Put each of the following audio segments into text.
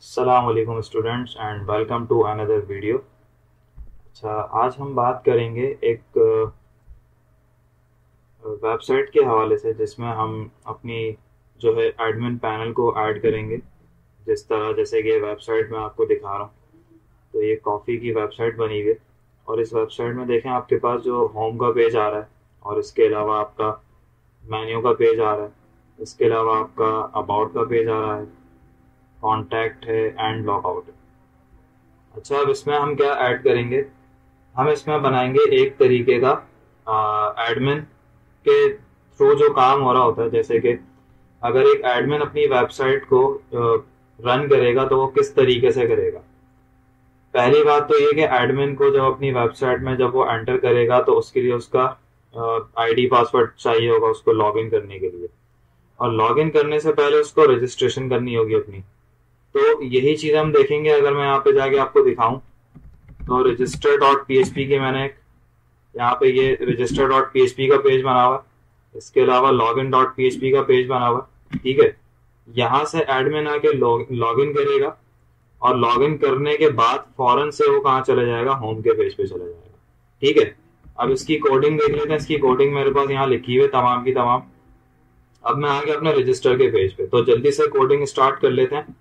अस्सलाम वालेकुम students and welcome to another video. अच्छा, आज हम बात करेंगे एक वेबसाइट के हवाले से जिसमें हम अपनी जो है एडमिन पैनल को ऐड करेंगे। जिस तरह जैसे कि वेबसाइट में आपको दिखा रहा हूँ, तो ये कॉफ़ी की वेबसाइट बनी हुई है और इस वेबसाइट में देखें आपके पास जो होम का पेज आ रहा है और इसके अलावा आपका मेन्यू का पेज आ रहा है, इसके अलावा आपका अबाउट का पेज आ रहा है, कॉन्टैक्ट है एंड लॉगआउट है। अच्छा, अब इसमें हम क्या ऐड करेंगे? हम इसमें बनाएंगे एक तरीके का एडमिन के थ्रू जो काम हो रहा होता है। जैसे कि अगर एक एडमिन अपनी वेबसाइट को रन करेगा तो वो किस तरीके से करेगा। पहली बात तो ये कि एडमिन को जब अपनी वेबसाइट में जब वो एंटर करेगा तो उसके लिए उसका आईडी पासवर्ड चाहिए होगा उसको लॉगिन करने के लिए, और लॉगिन करने से पहले उसको रजिस्ट्रेशन करनी होगी अपनी। तो यही चीज हम देखेंगे। अगर मैं यहाँ पे जाके आपको दिखाऊं तो रजिस्टर डॉट पीएचपी की मैंने एक यहाँ पे ये रजिस्टर डॉट पीएचपी का पेज बना हुआ, इसके अलावा लॉगिन डॉट पीएचपी का पेज बना हुआ। ठीक है, यहाँ से एडमिन आके लॉगिन करेगा और लॉगिन करने के बाद फौरन से वो कहाँ चले जाएगा, होम के पेज पे चले जाएगा। ठीक है, अब इसकी कोडिंग देख लेते हैं। इसकी कोडिंग मेरे पास यहाँ लिखी हुई है तमाम की तमाम। अब मैं आ गया अपने रजिस्टर के पेज पे, तो जल्दी से कोडिंग स्टार्ट कर लेते हैं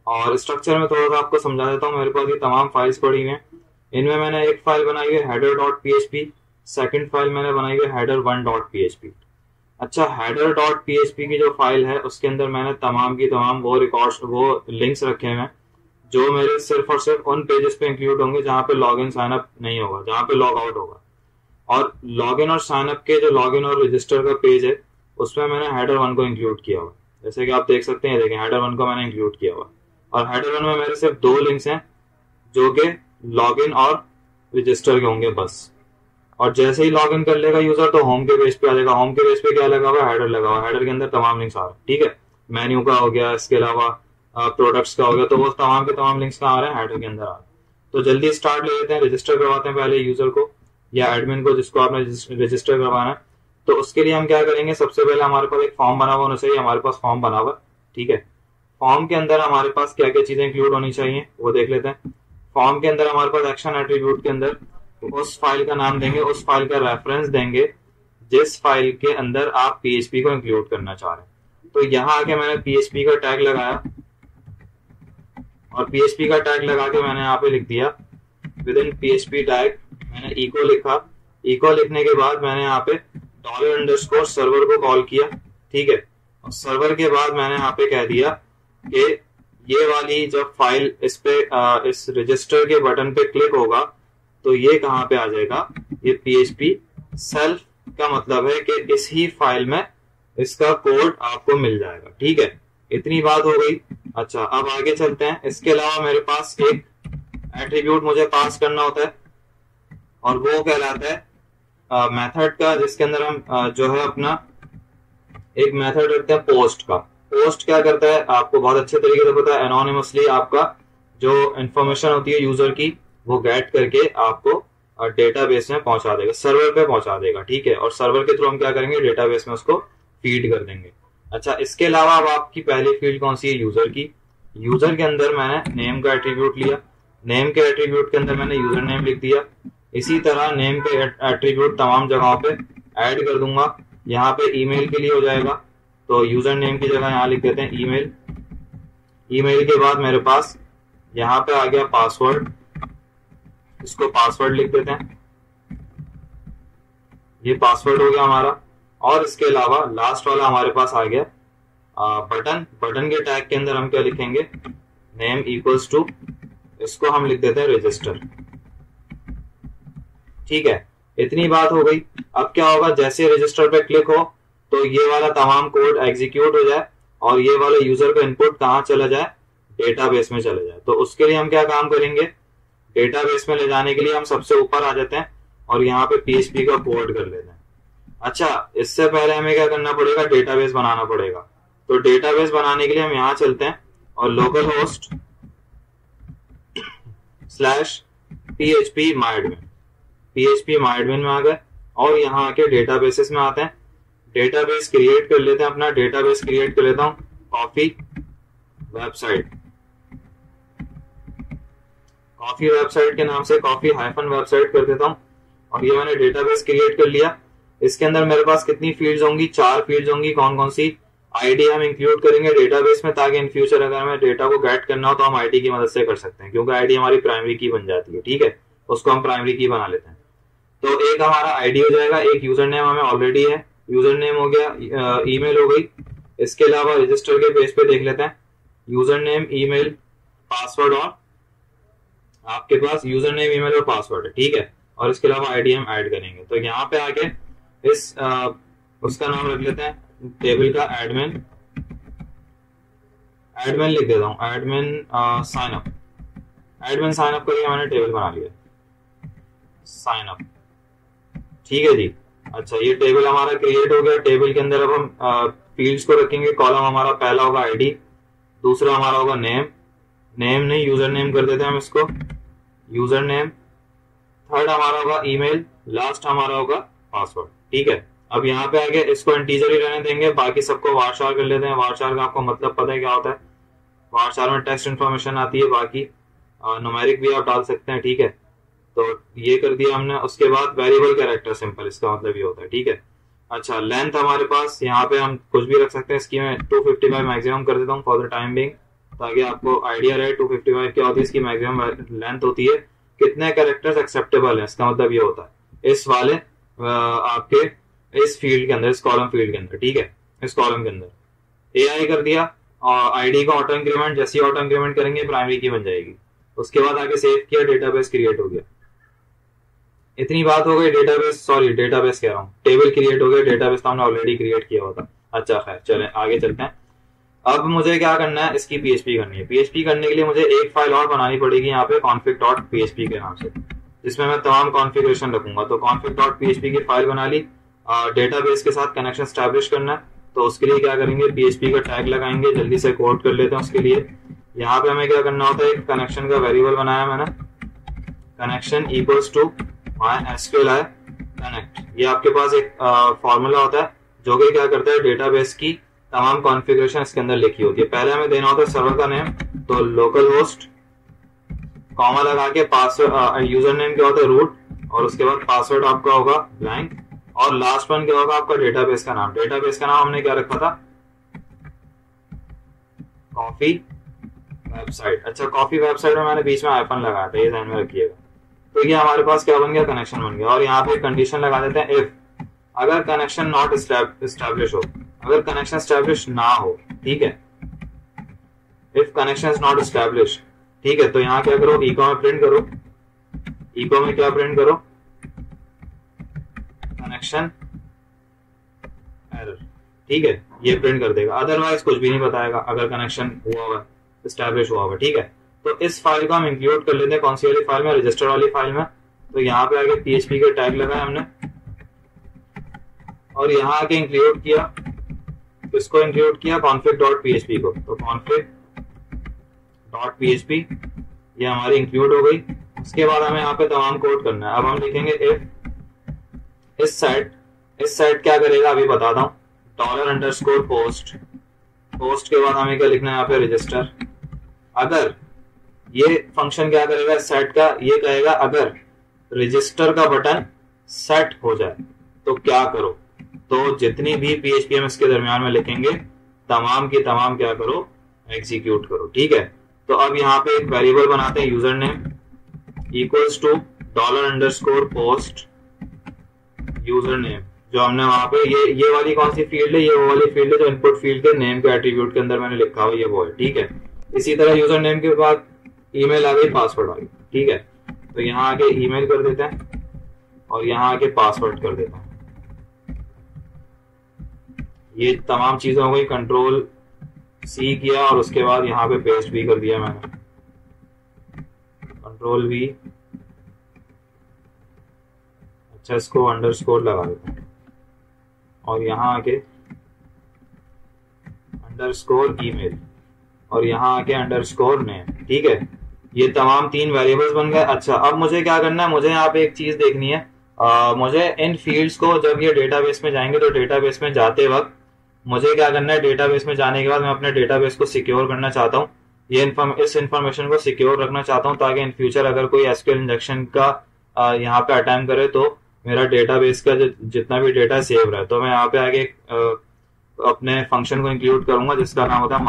और स्ट्रक्चर में थोड़ा सा आपको समझा देता हूँ। मेरे पास ये तमाम फाइल्स पड़ी हुई हैं। इनमें मैंने एक फाइल बनाई है header dot PHP, second file मैंने बनाई है हेडर वन डॉट पीएचपी। अच्छा, हेडर डॉट पीएचपी की जो फाइल है उसके अंदर मैंने तमाम की तमाम वो रिकॉर्ड्स, वो लिंक्स रखे हुए हैं जो मेरे सिर्फ और सिर्फ उन पेजेस पे इंक्लूड होंगे जहाँ पे लॉग इन साइन अप नहीं होगा, जहाँ पे लॉग आउट होगा। और लॉग इन और साइन अप के जो लॉग इन और रजिस्टर का पेज है उसमें मैंने हेडर वन को इंक्लूड किया हुआ। जैसे कि आप देख सकते हैं, देखें हेडर वन को मैंने इंक्लूड किया हुआ और हेडर वन में मेरे सिर्फ दो लिंक्स हैं जो कि लॉग इन और रजिस्टर के होंगे बस। और जैसे ही लॉग इन कर लेगा यूजर तो होम के पेज पे आ जाएगा। होम के पेज पे क्या लगा हुआ है, हेडर लगा हुआ है। हेडर के अंदर तमाम लिंक्स आ रहे हैं। ठीक है, मेन्यू का हो गया, इसके अलावा प्रोडक्ट्स का हो गया, तो वो तमाम के तमाम लिंक्स कहाँ आ रहे हैं, हेडर के अंदर आ रहे हैं। तो जल्दी स्टार्ट ले लेते हैं, रजिस्टर करवाते हैं पहले यूजर को या एडमिन को जिसको आपने रजिस्टर करवाना है। तो उसके लिए हम क्या करेंगे, सबसे पहले हमारे पास एक फॉर्म बना हुआ होना चाहिए। हमारे पास फॉर्म बना हुआ। ठीक है, फॉर्म के अंदर हमारे पास क्या क्या चीजें इंक्लूड होनी चाहिए वो देख लेते हैं। फॉर्म के अंदर हमारे पास एक्शन एट्रीब्यूट के अंदर उस फाइल का नाम देंगे, उस फाइल का रेफरेंस देंगे जिस फाइल के अंदर आप पीएचपी को इंक्लूड करना चाह रहे हैं। तो यहाँ आके मैंने पीएचपी का टैग लगाया और पीएचपी का टैग लगा के मैंने यहाँ पे लिख दिया विद इन पीएचपी टैग, मैंने इको लिखा। इको लिखने के बाद मैंने यहाँ पे डॉलर अंडरस्कोर सर्वर को कॉल किया। ठीक है, और सर्वर के बाद मैंने यहाँ पे कह दिया कि ये वाली जब फाइल इस पे इस रजिस्टर के बटन पे क्लिक होगा तो ये कहाँ पे आ जाएगा, ये पीएचपी सेल्फ का मतलब है कि इस ही फाइल में इसका कोड आपको मिल जाएगा। ठीक है, इतनी बात हो गई। अच्छा, अब आगे चलते हैं। इसके अलावा मेरे पास एक एट्रीब्यूट मुझे पास करना होता है और वो कहलाता है मेथड का, जिसके अंदर हम जो है अपना एक मेथड रखते हैं पोस्ट का। पोस्ट क्या करता है आपको बहुत अच्छे तरीके से पता है, एनोनिमसली आपका जो इंफॉर्मेशन होती है यूजर की वो गेट करके आपको डेटाबेस में पहुंचा देगा, सर्वर पे पहुंचा देगा। ठीक है, और सर्वर के थ्रू हम क्या करेंगे, डेटाबेस में उसको फीड कर देंगे। अच्छा, इसके अलावा अब आपकी पहली फील्ड कौन सी है, यूजर की। यूजर के अंदर मैंने नेम का एट्रीब्यूट लिया। नेम के एट्रीब्यूट के अंदर मैंने यूजर नेम लिख दिया। इसी तरह नेम के एट्रीब्यूट तमाम जगहों पे ऐड कर दूंगा। यहाँ पे ईमेल के लिए हो जाएगा तो यूजर नेम की जगह यहाँ लिख देते हैं ईमेल। ईमेल के बाद मेरे पास यहाँ पे आ गया पासवर्ड, इसको पासवर्ड लिख देते हैं। ये पासवर्ड हो गया हमारा। और इसके अलावा लास्ट वाला हमारे पास आ गया बटन। बटन के टैग के अंदर हम क्या लिखेंगे, नेम इक्वल्स टू, इसको हम लिख देते हैं रजिस्टर। ठीक है, इतनी बात हो गई। अब क्या होगा, जैसे रजिस्टर पे क्लिक हो तो ये वाला तमाम कोड एग्जीक्यूट हो जाए और ये वाला यूजर का इनपुट कहाँ चला जाए, डेटाबेस में चले जाए। तो उसके लिए हम क्या काम करेंगे, डेटाबेस में ले जाने के लिए हम सबसे ऊपर आ जाते हैं और यहाँ पे पीएचपी का कोड कर लेते हैं। अच्छा, इससे पहले हमें क्या करना पड़ेगा, डेटाबेस बनाना पड़ेगा। तो डेटाबेस बनाने के लिए हम यहाँ चलते हैं और local host slash PHP my admin, PHP my admin में आ गए और यहाँ आके डेटाबेसेस में आते हैं। डेटाबेस क्रिएट कर लेते हैं, अपना डेटाबेस क्रिएट कर लेता हूँ कॉफी वेबसाइट। कॉफी वेबसाइट के नाम से कॉफी हाइफन वेबसाइट कर देता हूँ और ये मैंने डेटाबेस क्रिएट कर लिया। इसके अंदर मेरे पास कितनी फील्ड्स होंगी, 4 फील्ड्स होंगी। कौन कौन सी? आईडी हम इंक्लूड करेंगे डेटाबेस में, ताकि इन फ्यूचर अगर हमें डेटा को गेट करना हो तो हम आईडी की मदद से कर सकते हैं, क्योंकि आईडी हमारी प्राइमरी की बन जाती है। ठीक है, उसको हम प्राइमरी की बना लेते हैं। तो एक हमारा आईडी हो जाएगा, एक यूजर नेम हमें ऑलरेडी है, यूजर नेम हो गया, ईमेल हो गई। इसके अलावा रजिस्टर के पेज पे देख लेते हैं, यूजर नेम, ईमेल, पासवर्ड, और आपके पास यूजर नेम, ईमेल और पासवर्ड है। ठीक है, और इसके अलावा आईडी हम ऐड करेंगे। तो यहाँ पे आके इस उसका नाम रख लेते हैं टेबल का एडमिन लिख देता हूँ, admin sign up. Admin sign up करके मैंने टेबल बना लिया, साइन अप। ठीक है जी। अच्छा, ये टेबल हमारा क्रिएट हो गया। टेबल के अंदर अब हम फील्ड्स को रखेंगे। कॉलम हमारा पहला होगा आईडी, दूसरा हमारा होगा नेम, नेम नहीं यूजर नेम कर देते हैं हम इसको, यूजर नेम। थर्ड हमारा होगा ईमेल, लास्ट हमारा होगा पासवर्ड। ठीक है, अब यहाँ पे आगे इसको इंटीजर ही रहने देंगे, बाकी सबको वारचार कर लेते हैं। वारचार का आपको मतलब पता है क्या होता है? वारचार में टेक्स्ट इन्फॉर्मेशन आती है, बाकी न्यूमेरिक भी आप डाल सकते हैं। ठीक है, तो ये कर दिया हमने। उसके बाद वेरिएबल कैरेक्टर सिंपल, इसका मतलब ये होता है। ठीक है, अच्छा, लेंथ हमारे पास यहाँ पे हम कुछ भी रख सकते हैं। इसकी मैं 255 मैक्सिमम कर देता हूँ फॉर द टाइम बिंग, ताकि आपको आइडिया रहे 255 क्या होती है, इसकी मैक्सिमम लेंथ होती है। कितने कैरेक्टर्स एक्सेप्टेबल है, इसका मतलब ये होता है इस वाले आपके इस फील्ड के अंदर, इस कॉलम फील्ड के अंदर। ठीक है, इस कॉलम के अंदर एआई कर दिया, और आईडी का ऑटो इंक्रीमेंट, जैसे ही ऑटो इंक्रीमेंट करेंगे प्राइमरी की बन जाएगी। उसके बाद आगे सेव किया, डेटाबेस क्रिएट हो गया। इतनी बात हो गई। डेटाबेस कह रहा हूँ, टेबल क्रिएट हो गया। डेटाबेस तो हमने ऑलरेडी क्रिएट किया हुआ था। अच्छा, खैर चलें आगे चलते हैं। अब मुझे क्या करना है, इसकी पीएचपी करनी है। पीएचपी करने के लिए मुझे एक फाइल और बनानी पड़ेगी यहाँ पे config.php के नाम से, जिसमें मैं तमाम कॉन्फ़िगरेशन रखूंगा। तो config.php की फाइल बना ली। डेटाबेस के साथ कनेक्शन स्टैब्लिश करना है, तो उसके लिए क्या करेंगे, पीएचपी का टैग लगाएंगे। जल्दी से कोड कर लेते हैं उसके लिए। यहाँ पे हमें क्या करना होता है, एक कनेक्शन का वेरिएबल बनाया मैंने, connection equals to MySQL connect. ये आपके पास एक फॉर्मूला होता है जो कि क्या करता है, डेटाबेस की तमाम कॉन्फ़िगरेशन इसके अंदर लिखी होती है। पहले हमें देना होता है सर्वर का नेम, तो लोकल होस्ट कॉमा लगा के पासवर्ड, यूजर नेम क्या होता है रूट, और उसके बाद पासवर्ड आपका होगा ब्लैंक, और लास्ट वन क्या होगा आपका डेटाबेस का नाम। डेटाबेस का नाम हमने क्या रखा था, कॉफी वेबसाइट। अच्छा, कॉफी वेबसाइट में मैंने बीच में आइफन लगाया था, ये ध्यान में रखिएगा। तो ये हमारे पास क्या बन गया, कनेक्शन बन गया। और यहाँ पे कंडीशन लगा देते हैं, इफ अगर कनेक्शन नॉट एस्टैब्लिश हो, अगर कनेक्शन एस्टैब्लिश ना हो। ठीक है, if connection is not establish. ठीक है, तो यहाँ क्या करो, इको में प्रिंट करो। इको में क्या प्रिंट करो, कनेक्शन एरर। ठीक है, ये प्रिंट कर देगा, अदरवाइज कुछ भी नहीं बताएगा अगर कनेक्शन हुआ होगा, एस्टैब्लिश हुआ होगा। ठीक है, तो इस फाइल को हम इंक्लूड कर लेते हैं। कौन सी वाली फाइल में, रजिस्टर वाली फाइल में। तो यहाँ पे आगे पीएचपी के टैग लगाए हमने, और यहाँ आके इंक्लूड किया, किसको इंक्लूड किया, config.php को। तो config.php ये हमारी इंक्लूड हो गई। उसके बाद हमें यहाँ पे तमाम कोड करना है। अब हम लिखेंगे इफ इस साइट क्या करेगा अभी बताता हूँ, $_post। पोस्ट के बाद हमें क्या लिखना है यहाँ पे, रजिस्टर। अगर ये फंक्शन क्या करेगा सेट का, ये कहेगा अगर रजिस्टर का बटन सेट हो जाए तो क्या करो। तो जितनी भी पीएचपी हम इसके दरमियान में लिखेंगे, तमाम की तमाम क्या करो, एग्जीक्यूट करो। ठीक है, तो अब यहाँ पे एक वेरिएबल बनाते हैं, user name equals to $_post user name. जो हमने वहां पे ये वाली कौन सी फील्ड है, ये वो वाली फील्ड है जो इनपुट फील्ड के नेम के एट्रीब्यूट के अंदर मैंने लिखा हुआ, ये वो है। ठीक है, इसी तरह यूजर नेम के बाद ईमेल आ गई, पासवर्ड आ गई। ठीक है, तो यहाँ आके ईमेल कर देते हैं और यहाँ आके पासवर्ड कर देते हैं। ये तमाम चीजें हो गई, कंट्रोल सी किया और उसके बाद यहाँ पे पेस्ट भी कर दिया मैंने, कंट्रोल वी। अच्छा, इसको अंडरस्कोर लगा देते हैं और यहाँ आके अंडरस्कोर ईमेल और यहाँ आके अंडरस्कोर नेम। ठीक है, ये तमाम 3 वेरिएबल्स बन गए। अच्छा, अब मुझे क्या करना है, मुझे यहाँ पे एक चीज देखनी है। मुझे इन फील्ड्स को जब ये डेटाबेस में जाएंगे तो डेटाबेस में जाते वक्त मुझे क्या करना है, डेटाबेस में जाने के बाद मैं अपने डेटाबेस को सिक्योर करना चाहता हूँ। इस इंफॉर्मेशन को सिक्योर रखना चाहता हूँ ताकि इन फ्यूचर अगर कोई एसक्यूएल इंजेक्शन का यहाँ पे अटेम्प्ट करे तो मेरा डेटाबेस का जितना भी डेटा सेव रहे। तो मैं यहाँ पे आगे अपने फंक्शन को इंक्लूड करूंगा जिसका नाम होता है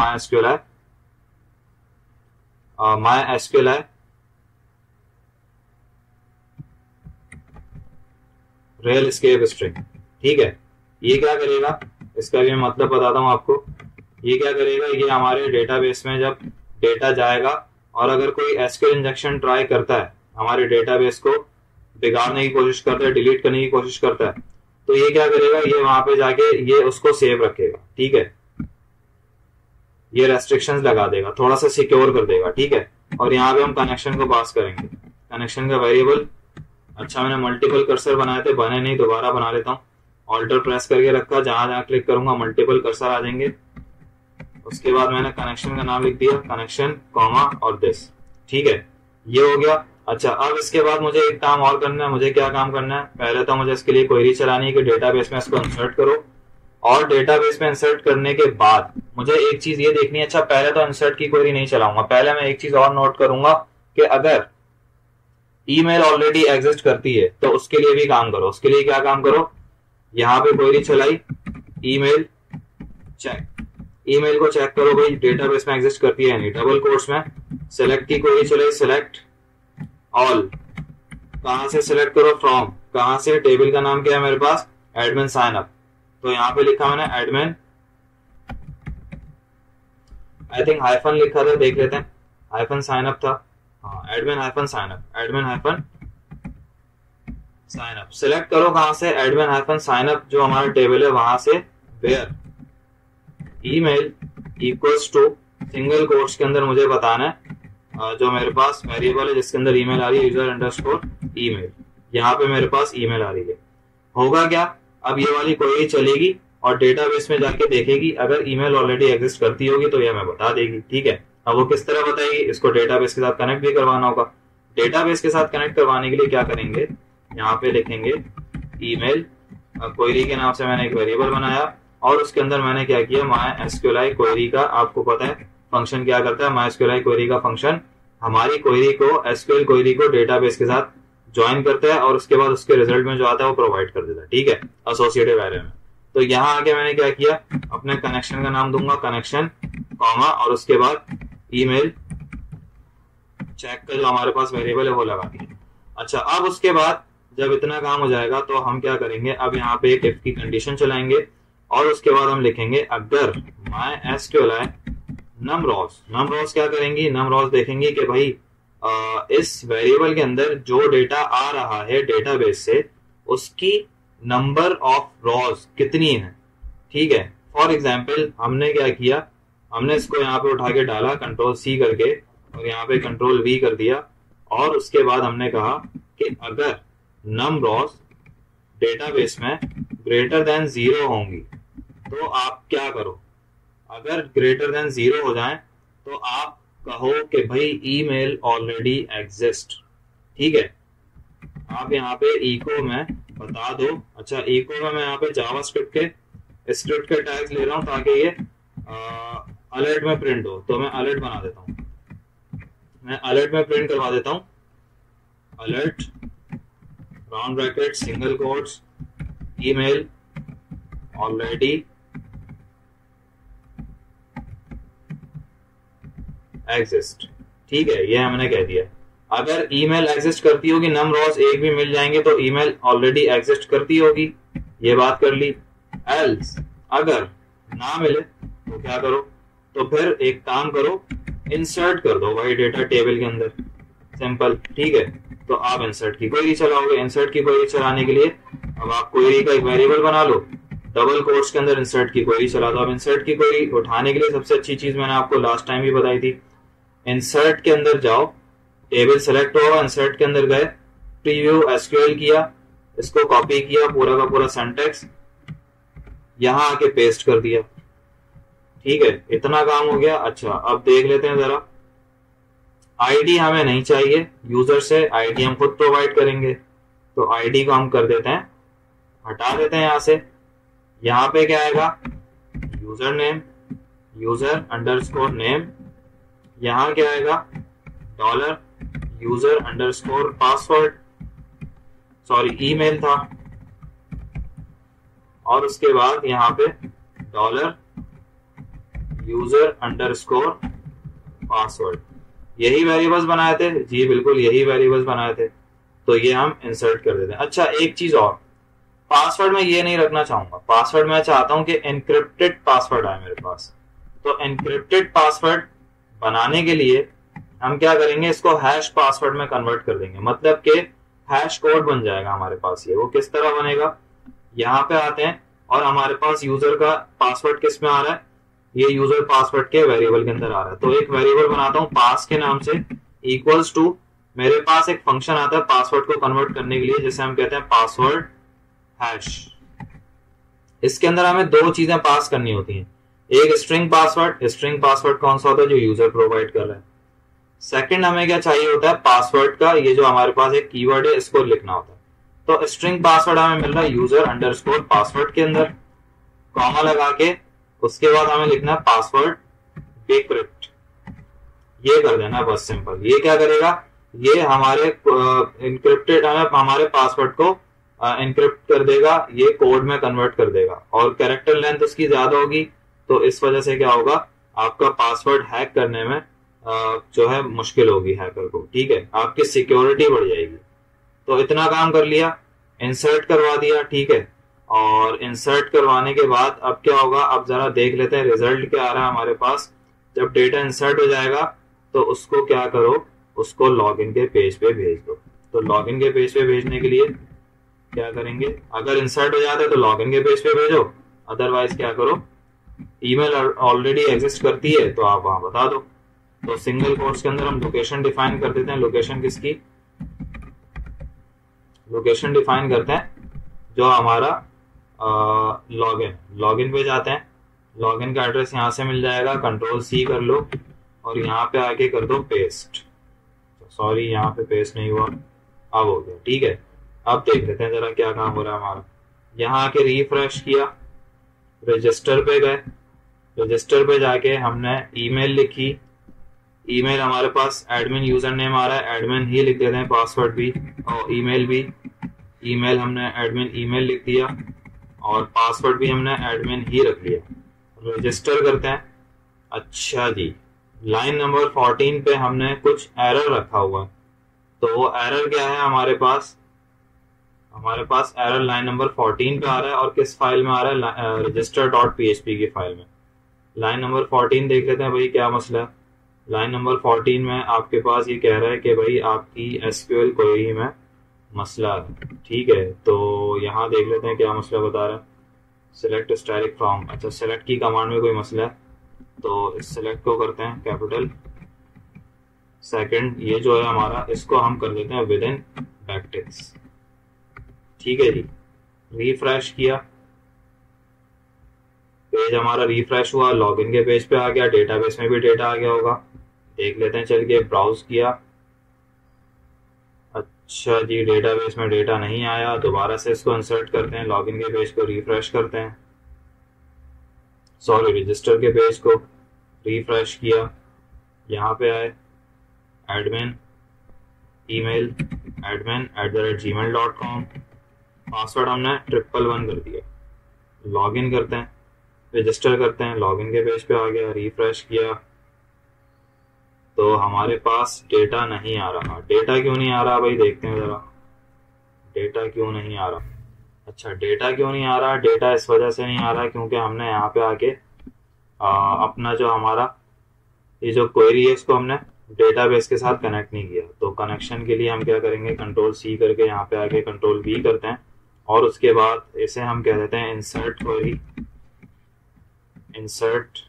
MySQLi रियल एस्केप स्ट्रिंग। ठीक है, ये क्या करेगा, इसका भी मैं मतलब बताता हूं आपको। ये क्या करेगा, ये हमारे डेटाबेस में जब डेटा जाएगा और अगर कोई एसक्यूएल इंजेक्शन ट्राई करता है, हमारे डेटाबेस को बिगाड़ने की कोशिश करता है, डिलीट करने की कोशिश करता है, तो ये क्या करेगा, ये वहां पे जाके ये उसको सेव रखेगा। ठीक है, ये रेस्ट्रिक्शंस लगा देगा, थोड़ा सा सिक्योर कर देगा। ठीक है, और यहाँ पे हम कनेक्शन को पास करेंगे, कनेक्शन का वेरिएबल। अच्छा, मैंने मल्टीपल कर्सर बनाए थे, बने नहीं, दोबारा बना लेता हूँ। ऑल्टर प्रेस करके रखा, जहां जहां क्लिक करूंगा मल्टीपल कर्सर आ जाएंगे। उसके बाद मैंने कनेक्शन का नाम लिख दिया, कनेक्शन कॉमा और दिस। ठीक है, ये हो गया। अच्छा, अब इसके बाद मुझे एक काम और करना है। मुझे क्या काम करना है, पहले तो मुझे इसके लिए क्वेरी चलानी है कि डेटाबेस में इसको इंसर्ट करो, और डेटाबेस में इंसर्ट करने के बाद मुझे एक चीज ये देखनी है। अच्छा, पहले तो इंसर्ट की क्वेरी नहीं चलाऊंगा, पहले मैं एक चीज और नोट करूंगा कि अगर ईमेल ऑलरेडी एग्जिस्ट करती है तो उसके लिए भी काम करो। उसके लिए क्या काम करो, यहाँ पे क्वेरी चलाई, ईमेल चेक, ईमेल को चेक करो भाई डेटाबेस में एग्जिस्ट करती है नहीं, डबल कोट्स में सेलेक्ट की क्वेरी चलाई, सेलेक्ट ऑल। कहां से सिलेक्ट करो, फ्रॉम, कहां से, टेबल का नाम क्या है मेरे पास, एडमिन साइन अप। तो यहां पे लिखा मैंने एडमिन, आई थिंक हाइफन लिखा था, देख लेते हैं, हाइफन साइन अप था, हाँ, admin hyphen sign up, admin hyphen sign up. Select करो कहां से, एडमिन हाइफन साइन अप, जो हमारा टेबल है वहां से, where email equals to, single quotes के अंदर मुझे बताना है जो मेरे पास वेरिएबल है जिसके अंदर ईमेल आ रही है, यूजर अंडरस्कोर ईमेल, यहाँ पे मेरे पास ईमेल आ रही है। होगा क्या, अब ये वाली क्वेरी चलेगी और डेटाबेस में जाके देखेगी, अगर ईमेल ऑलरेडी एग्जिस्ट करती होगी तो यह हमें बता देगी। ठीक है, अब वो किस तरह बताएगी, इसको डेटाबेस के साथ कनेक्ट भी करवाना होगा। डेटाबेस के साथ कनेक्ट करवाने के लिए क्या करेंगे, यहाँ पे लिखेंगे ईमेल, क्वेरी के नाम से मैंने एक वेरिएबल बनाया और उसके अंदर मैंने क्या किया, MySQLi क्वेरी का, आपको पता है फंक्शन क्या करता है, MySQLi क्वेरी का फंक्शन हमारी क्वेरी को, एसक्यूएल क्वेरी को डेटाबेस के साथ ज्वाइन करता है और उसके बाद उसके रिजल्ट में जो आता है वो प्रोवाइड कर देता है। ठीक है, एसोसिएटिव एरे में। तो यहाँ आके मैंने क्या किया, अपने कनेक्शन का नाम दूंगा कनेक्शन कॉमा और उसके बाद ईमेल चेक का जो हमारे पास वेरिएबल है वो लगा दिया। अच्छा, अब उसके बाद जब इतना काम हो जाएगा तो हम क्या करेंगे, अब यहाँ पे एक इफ की कंडीशन चलाएंगे और उसके बाद हम लिखेंगे अगर MySQLi नमरोज क्या करेंगी, नमरोज देखेंगे कि भाई इस वेरिएबल के अंदर जो डेटा आ रहा है डेटाबेस से उसकी नंबर ऑफ रॉज कितनी है। ठीक है, फॉर एग्जांपल हमने क्या किया, हमने इसको यहाँ पे उठा के डाला Ctrl+C करके और यहाँ पे Ctrl+V कर दिया और उसके बाद हमने कहा कि अगर नमरोज डेटाबेस में ग्रेटर देन 0 होंगी तो आप क्या करो, अगर ग्रेटर देन 0 हो जाए तो आप कहो कि भाई ईमेल ऑलरेडी एग्जिस्ट। ठीक है, आप यहाँ पे इको में बता दो। अच्छा, इको में मैं यहाँ पे जावास्क्रिप्ट के टैग्स ले रहा हूँ ताकि ये अलर्ट में प्रिंट हो, तो मैं अलर्ट बना देता हूँ, मैं अलर्ट में प्रिंट करवा देता हूँ, alert round bracket single quotes email already exist. ठीक है, ये हमने कह दिया। अगर ईमेल एग्जिस्ट करती होगी, नमरोज एक भी मिल जाएंगे तो ईमेल ऑलरेडी एग्जिस्ट करती होगी, ये बात कर ली। एल्स अगर ना मिले तो क्या करो, तो फिर एक काम करो, इंसर्ट कर दो भाई डेटा टेबल के अंदर, सिंपल। ठीक है, तो आप इंसर्ट की क्वेरी चलाओगे। इंसर्ट की क्वेरी चलाने के लिए अब आप क्वेरी का एक वेरिएबल बना लो, डबल कोट्स के अंदर इंसर्ट की क्वेरी चला दो। अब इंसर्ट की क्वेरी उठाने के लिए सबसे अच्छी चीज मैंने आपको लास्ट टाइम भी बताई थी, इंसर्ट के अंदर जाओ, टेबल सेलेक्ट होगा, इंसर्ट के अंदर गए, प्रीव्यू एसक्यूएल किया, इसको कॉपी किया पूरा का पूरा सिंटैक्स, यहां आके पेस्ट कर दिया। ठीक है, इतना काम हो गया। अच्छा, अब देख लेते हैं जरा, आईडी हमें नहीं चाहिए यूजर से, आईडी हम खुद प्रोवाइड करेंगे, तो आईडी को हम कर देते हैं, हटा देते हैं यहां से। यहां पे क्या आएगा, user name, user underscore name यहाँ क्या आएगा, dollar user underscore password, sorry email था, और उसके बाद यहाँ पे डॉलर यूजर अंडरस्कोर पासवर्ड, यही वेरिएबल्स बनाए थे जी, बिल्कुल यही वेरिएबल्स बनाए थे। तो ये हम इंसर्ट कर देते हैं। अच्छा एक चीज और, पासवर्ड में ये नहीं रखना चाहूंगा, पासवर्ड मैं चाहता हूं कि एनक्रिप्टेड पासवर्ड आए मेरे पास। तो एनक्रिप्टेड पासवर्ड बनाने के लिए हम क्या करेंगे, इसको हैश पासवर्ड में कन्वर्ट कर देंगे, मतलब कि हैश कोड बन जाएगा हमारे पास। ये वो किस तरह बनेगा, यहाँ पे आते हैं और हमारे पास यूजर का पासवर्ड किस में आ रहा है, ये यूजर पासवर्ड के वेरिएबल के अंदर आ रहा है। तो एक वेरिएबल बनाता हूं पास के नाम से, इक्वल्स टू, मेरे पास एक फंक्शन आता है पासवर्ड को कन्वर्ट करने के लिए, जिसे हम कहते हैं पासवर्ड हैश। इसके अंदर हमें दो चीजें पास करनी होती हैं, एक स्ट्रिंग पासवर्ड, स्ट्रिंग पासवर्ड कौन सा होता है, जो यूजर प्रोवाइड कर रहा है। सेकंड हमें क्या चाहिए होता है, पासवर्ड का ये जो हमारे पास एक कीवर्ड है, इसको लिखना होता है। तो स्ट्रिंग पासवर्ड हमें मिल रहा है यूजर अंडरस्कोर पासवर्ड के अंदर, कॉमा लगा के उसके बाद हमें लिखना है पासवर्ड डिक्रिप्ट, ये कर देना बस सिंपल। ये क्या करेगा, ये हमारे इनक्रिप्टेड हमारे पासवर्ड को इनक्रिप्ट कर देगा, ये कोड में कन्वर्ट कर देगा, और कैरेक्टर लेंथ उसकी ज्यादा होगी, तो इस वजह से क्या होगा, आपका पासवर्ड हैक करने में जो है मुश्किल होगी हैकर को, ठीक है, आपकी सिक्योरिटी बढ़ जाएगी। तो इतना काम कर लिया, इंसर्ट करवा दिया, ठीक है। और इंसर्ट करवाने के बाद अब क्या होगा, अब जरा देख लेते हैं रिजल्ट क्या आ रहा है हमारे पास। जब डेटा इंसर्ट हो जाएगा तो उसको क्या करो, उसको लॉगिन के पेज पे भेज दो। तो लॉगिन के पेज पे भेजने के लिए क्या करेंगे, अगर इंसर्ट हो जाता है तो लॉगिन के पेज पे भेजो, अदरवाइज क्या करो, ईमेल ऑलरेडी एग्जिस्ट करती है तो आप वहां बता दो। तो सिंगल कोट्स के अंदर हम लोकेशन डिफाइन कर देते हैं, लोकेशन किसकी, लोकेशन डिफाइन करते हैं जो हमारा लॉगिन पे जाते हैं, लॉगिन का एड्रेस यहाँ से मिल जाएगा, कंट्रोल सी कर लो और यहाँ पे आके कर दो पेस्ट, सॉरी यहाँ पे पेस्ट नहीं हुआ, अब हो गया, ठीक है। अब देख लेते हैं जरा क्या काम हो रहा है हमारा। यहाँ आके रिफ्रेश किया, रजिस्टर पे गए, रजिस्टर पे जाके हमने ईमेल लिखी, ईमेल हमारे पास एडमिन यूजर नेम आ रहा है, एडमिन ही लिख देते हैं, पासवर्ड भी और ईमेल भी, ईमेल हमने एडमिन ईमेल लिख दिया और पासवर्ड भी हमने एडमिन ही रख लिया, रजिस्टर करते हैं। अच्छा जी, लाइन नंबर 14 पे हमने कुछ एरर रखा हुआ है, तो वो एरर क्या है हमारे पास एरर लाइन नंबर 14 पे आ रहा है, और किस फाइल में आ रहा है, register.php की फाइल में। लाइन नंबर 14 देख लेते हैं भाई क्या मसला है। लाइन नंबर 14 में आपके पास ये कह रहा है कि भाई आपकी एसक्यूएल क्वेरी में मसला है, ठीक है। तो यहाँ देख लेते हैं क्या मसला बता रहा है, सिलेक्ट स्टैटिक फ्रॉम, अच्छा सिलेक्ट की कमांड में कोई मसला है, तो इस सिलेक्ट को करते हैं कैपिटल, सेकंड ये जो है हमारा, इसको हम कर देते हैं विद इन बैकटिक्स, ठीक है जी। रिफ्रेश किया, पेज हमारा रिफ्रेश हुआ, लॉगिन के पेज पे आ गया, डेटाबेस में भी डेटा आ गया होगा, देख लेते हैं चल के, ब्राउज किया, अच्छा जी डेटाबेस में डेटा नहीं आया, दोबारा से इसको इंसर्ट करते हैं, लॉगिन के पेज को रिफ्रेश करते हैं, सॉरी रजिस्टर के पेज को रिफ्रेश किया, यहाँ पे आए एडमिन ईमेल admin@gmail.com, पासवर्ड हमने 111 कर दिया, लॉगिन करते हैं, रजिस्टर करते हैं, लॉगिन के पेज पे आ गया, रिफ्रेश किया तो हमारे पास डेटा नहीं आ रहा। डेटा क्यों नहीं आ रहा भाई, देखते हैं जरा डेटा क्यों नहीं आ रहा। अच्छा डेटा क्यों नहीं आ रहा, डेटा इस वजह से नहीं आ रहा क्योंकि हमने यहाँ पे आके अपना जो हमारा ये जो क्वेरी है इसको हमने डेटाबेस के साथ कनेक्ट नहीं किया। तो कनेक्शन के लिए हम क्या करेंगे, कंट्रोल सी करके यहाँ पे आके कंट्रोल वी करते हैं और उसके बाद इसे हम कह देते हैं इंसर्ट क्वेरी, इंसर्ट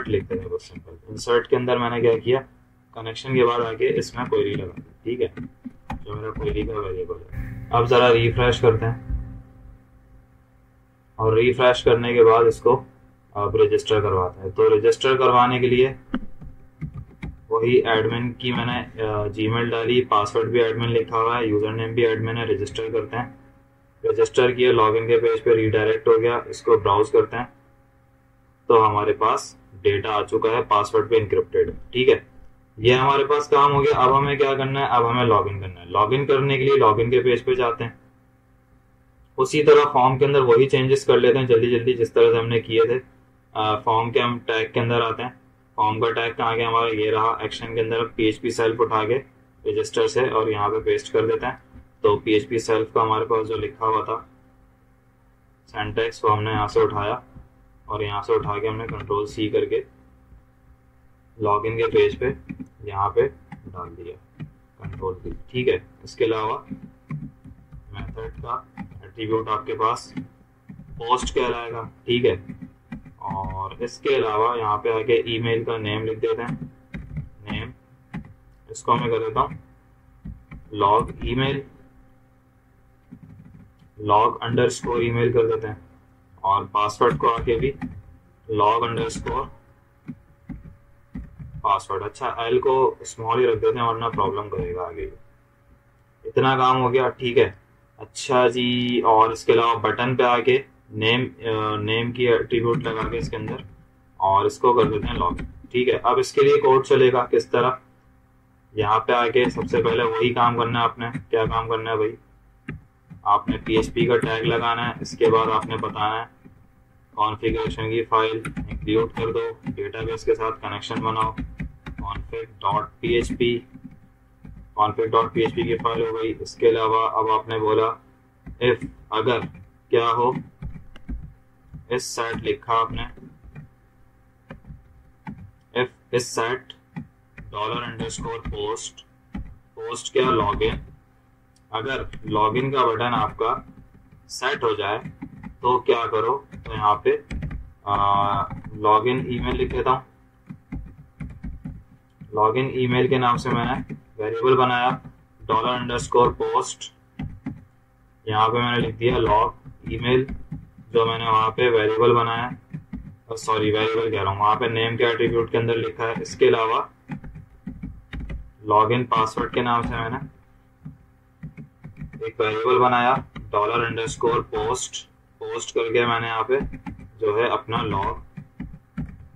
लिखते हैं बस सिंपल। इंसर्ट के अंदर मैंने क्या किया, कनेक्शन के बाद आके इसमें क्वेरी लगा दी, ठीक है, जो मेरा क्वेरी का वेरिएबल है। अब जरा रिफ्रेश करते हैं और रिफ्रेश करने के बाद इसको अब रजिस्टर करवाते हैं। तो रजिस्टर करवाने के लिए वही एडमिन की मैंने जीमेल डाली, पासवर्ड भी एडमिन लिखा हुआ है, यूजर नेम भी एडमिन है, रजिस्टर करते हैं। रजिस्टर किया, लॉगिन के पेज पे रीडायरेक्ट हो गया, इसको ब्राउज करते हैं तो हमारे पास डेटा आ चुका है, पासवर्ड पे इंक्रिप्टेड है। ठीक है, ये हमारे पास काम हो गया। अब हमें क्या करना है, अब हमें लॉगिन करना है। लॉगिन करने के लिए लॉगिन के पेज पे जाते हैं, उसी तरह फॉर्म के अंदर वही चेंजेस कर लेते हैं जल्दी जल्दी जिस तरह से हमने किए थे। फॉर्म के हम टैग के अंदर आते हैं। फॉर्म का टैग कहाँ गया हमारा, ये रहा। एक्शन के अंदर PHP सेल्फ उठा के रजिस्टर से और यहाँ पे पेस्ट कर देते हैं। तो PHP सेल्फ का हमारे पास जो लिखा हुआ था सिंटैक्स, वो हमने यहाँ से उठाया और यहाँ से उठा के हमने Ctrl+C करके लॉगिन के पेज पे यहाँ पे डाल दिया, Ctrl+V। ठीक है, इसके अलावा मेथड का एट्रीब्यूट आपके पास पोस्ट कहलाएगा। ठीक है, और इसके अलावा यहाँ पे आके ईमेल का नेम लिख देते हैं। नेम इसको मैं कर देता हूँ log email, log underscore email कर देते हैं। और पासवर्ड को आके भी लॉग अंडरस्कोर पासवर्ड। अच्छा, एल को स्मॉल ही रख देते हैं वरना प्रॉब्लम करेगा आगे। इतना काम हो गया। ठीक है, अच्छा जी, और इसके अलावा बटन पे आके नेम की एट्रीब्यूट लगा के इसके अंदर और इसको कर देते हैं लॉग। ठीक है, अब इसके लिए कोड चलेगा किस तरह, यहाँ पे आके सबसे पहले वही काम करना है आपने। क्या काम करना है भाई, आपने PHP का टैग लगाना है। इसके बाद आपने बताना है कॉन्फ़िगरेशन की फाइल इंक्लूड कर दो, डेटाबेस के साथ कनेक्शन बनाओ, config.php की फाइल हो गई। इसके अलावा अब आपने बोला इफ अगर क्या हो, इस सेट लिखा आपने, इफ इस सेट $_ पोस्ट क्या लॉगिन। अगर लॉगिन का बटन आपका सेट हो जाए तो क्या करो, तो यहाँ पे लॉगिन ईमेल लिख देता हूँ। लॉगिन ईमेल के नाम से मैंने वेरिएबल बनाया $_ यहाँ पे मैंने लिख दिया लॉग ईमेल, जो मैंने वहाँ पे वेरिएबल बनाया, सॉरी वेरिएबल कह रहा हूँ, वहाँ पे नेम के एट्रीब्यूट के अंदर लिखा है। इसके अलावा लॉगिन पासवर्ड के नाम से मैंने एक वेरिएबल बनाया $_ पोस्ट करके मैंने यहाँ पे जो है अपना लॉग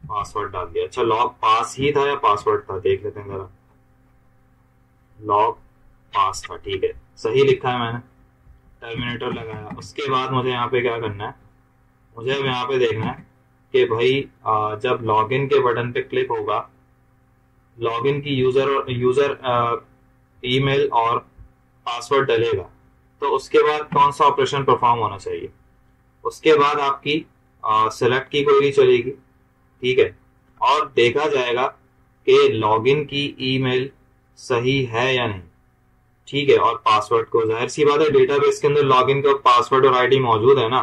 पासवर्ड डाल दिया। अच्छा, लॉग पास ही था या पासवर्ड था, देख लेते हैं जरा। लॉग पास था। ठीक है, सही लिखा है मैंने, टर्मिनेटर लगाया। उसके बाद मुझे यहाँ पे क्या करना है, मुझे अब यहाँ पे देखना है कि भाई जब लॉगिन के बटन पे क्लिक होगा, लॉगिन की यूजर ईमेल और पासवर्ड डलेगा, तो उसके बाद कौन सा ऑपरेशन परफॉर्म होना चाहिए। उसके बाद आपकी सेलेक्ट की क्वेरी चलेगी। ठीक है, और देखा जाएगा कि लॉगिन की ईमेल सही है या नहीं। ठीक है, और पासवर्ड को, जाहिर सी बात है डेटाबेस के अंदर लॉगिन का पासवर्ड और आईडी मौजूद है ना,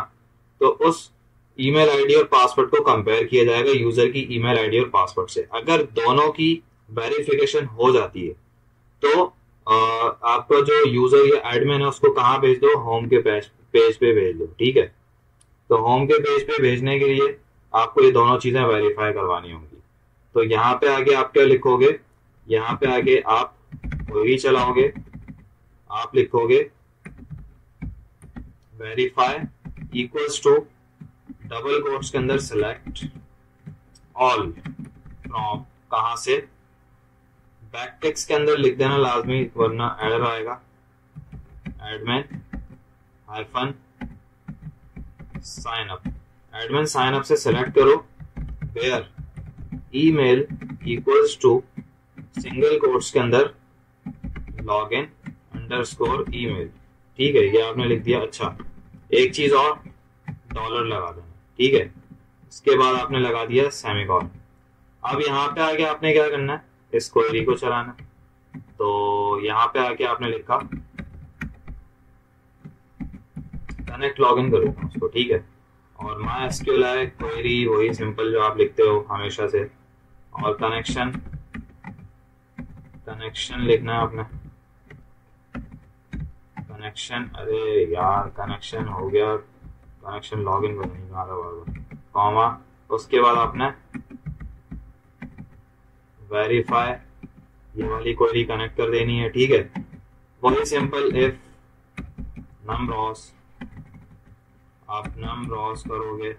तो उस ईमेल आईडी और पासवर्ड को कंपेयर किया जाएगा यूजर की ईमेल आईडी और पासवर्ड से। अगर दोनों की वेरिफिकेशन हो जाती है तो आपका जो यूजर या एडमिन है उसको कहाँ भेज दो, होम के पेज पे भेज दो। ठीक है, तो होम के पेज पे भेजने के लिए आपको ये दोनों चीजें वेरीफाई करवानी होंगी। तो यहाँ पे आगे आप क्या लिखोगे, यहाँ पे आगे आप क्वेरी चलाओगे, आप लिखोगे verify equals to double quotes के अंदर सिलेक्ट ऑल फ्रॉम, कहां से, बैक टेक्स्ट के अंदर लिख देना लाजमी वरना एरर आएगा, admin hyphen sign up. Admin sign up से सिलेक्ट करो where email equals to single quotes के अंदर लॉगिन अंडरस्कोर ईमेल। ठीक है, ये आपने लिख दिया। अच्छा, एक चीज और, डॉलर लगा देना। ठीक है, इसके बाद आपने लगा दिया सेमीकोलन। अब यहाँ पे आके आपने क्या करना है, इस क्वेरी को चलाना। तो यहाँ पे आके आपने लिखा कनेक्ट लॉगिन करूंगा उसको। ठीक है, और MySQL है क्वेरी, वही सिंपल जो आप लिखते हो हमेशा से, और कनेक्शन लिखना है आपने, कनेक्शन, अरे यार कनेक्शन हो गया, कनेक्शन लॉगिन को नहीं मारा बार कॉमा। उसके बाद आपने वेरीफाई, ये वाली क्वेरी कनेक्ट कर देनी है। ठीक है, वही सिंपल इफ नम रॉस, आप नम रॉस करोगे,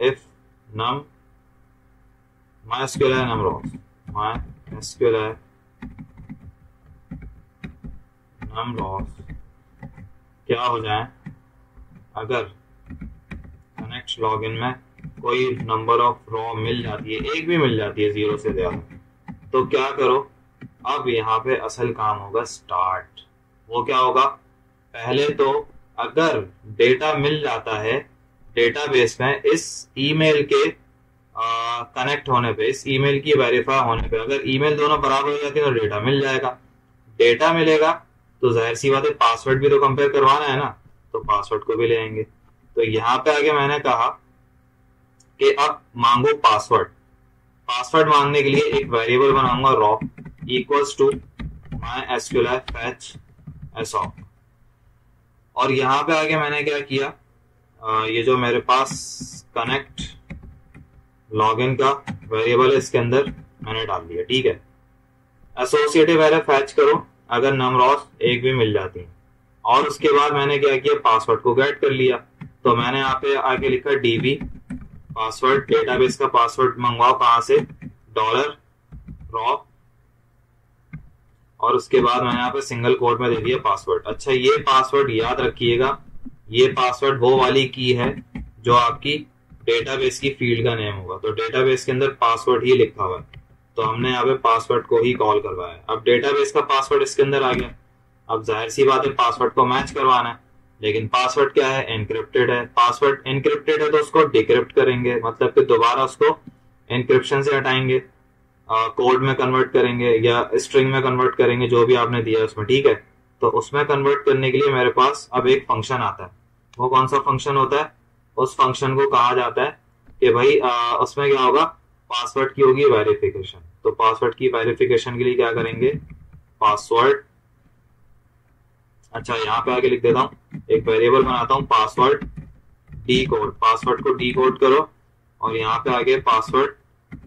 इफ नम माई एसक्यूएल है नम रॉस, माई एसक्यूएल है नम रॉस क्या हो जाए अगर कनेक्ट लॉगिन में कोई नंबर ऑफ रॉ मिल जाती है, एक भी मिल जाती है 0 से ज्यादा, तो क्या करो, अब यहाँ पे असल काम होगा स्टार्ट। वो क्या होगा, पहले तो अगर डेटा मिल जाता है डेटाबेस में इस ईमेल के कनेक्ट होने पे, इस ईमेल की वेरीफाई होने पे, अगर ईमेल दोनों बराबर हो जाती है तो डेटा मिल जाएगा। डेटा मिलेगा तो जाहिर सी बात है पासवर्ड भी तो कंपेयर करवाना है ना, तो पासवर्ड को भी ले आएंगे। तो यहाँ पे आगे मैंने कहा कि अब मांगो पासवर्ड। पासवर्ड मांगने के लिए एक वेरिएबल बनाऊंगा row equals to my SQL fetch assoc. और यहाँ पे आगे मैंने क्या किया, ये जो मेरे पास कनेक्ट लॉगिन का वेरिएबल है इसके अंदर मैंने डाल दिया, ठीक है। एसोसिएटिव एरे फैच करो अगर नम रॉस एक भी मिल जाती है। और उसके बाद मैंने क्या किया, पासवर्ड को गेट कर लिया। तो मैंने यहाँ पे आगे लिखा डीबी पासवर्ड, डेटाबेस का पासवर्ड मंगवाओ कहां से, $रॉ, और उसके बाद मैंने यहाँ पे सिंगल कोट में दे दिया पासवर्ड। अच्छा, ये पासवर्ड याद रखिएगा, ये पासवर्ड वो वाली की है जो आपकी डेटाबेस की फील्ड का नेम होगा। तो डेटाबेस के अंदर पासवर्ड ही लिखा हुआ है, तो हमने यहाँ पे पासवर्ड को ही कॉल करवाया। अब डेटाबेस का पासवर्ड इसके अंदर आ गया। अब जाहिर सी बात है पासवर्ड को मैच करवाना है, लेकिन पासवर्ड क्या है, एनक्रिप्टेड है। पासवर्ड एनक्रिप्टेड है तो उसको डिक्रिप्ट करेंगे, मतलब कि दोबारा उसको एनक्रिप्शन से हटाएंगे, कोड में कन्वर्ट करेंगे या स्ट्रिंग में कन्वर्ट करेंगे, जो भी आपने दिया उसमें, ठीक है। तो उसमें कन्वर्ट करने के लिए मेरे पास अब एक फंक्शन आता है। वो कौन सा फंक्शन होता है, उस फंक्शन को कहा जाता है कि भाई उसमें क्या होगा, पासवर्ड की होगी वेरिफिकेशन। तो पासवर्ड की वेरिफिकेशन के लिए क्या करेंगे, पासवर्ड, अच्छा यहाँ पे आगे लिख देता हूँ, एक वेरिएबल बनाता हूँ पासवर्ड डी कोड। पासवर्ड को डी कोड करो और यहाँ पे आगे पासवर्ड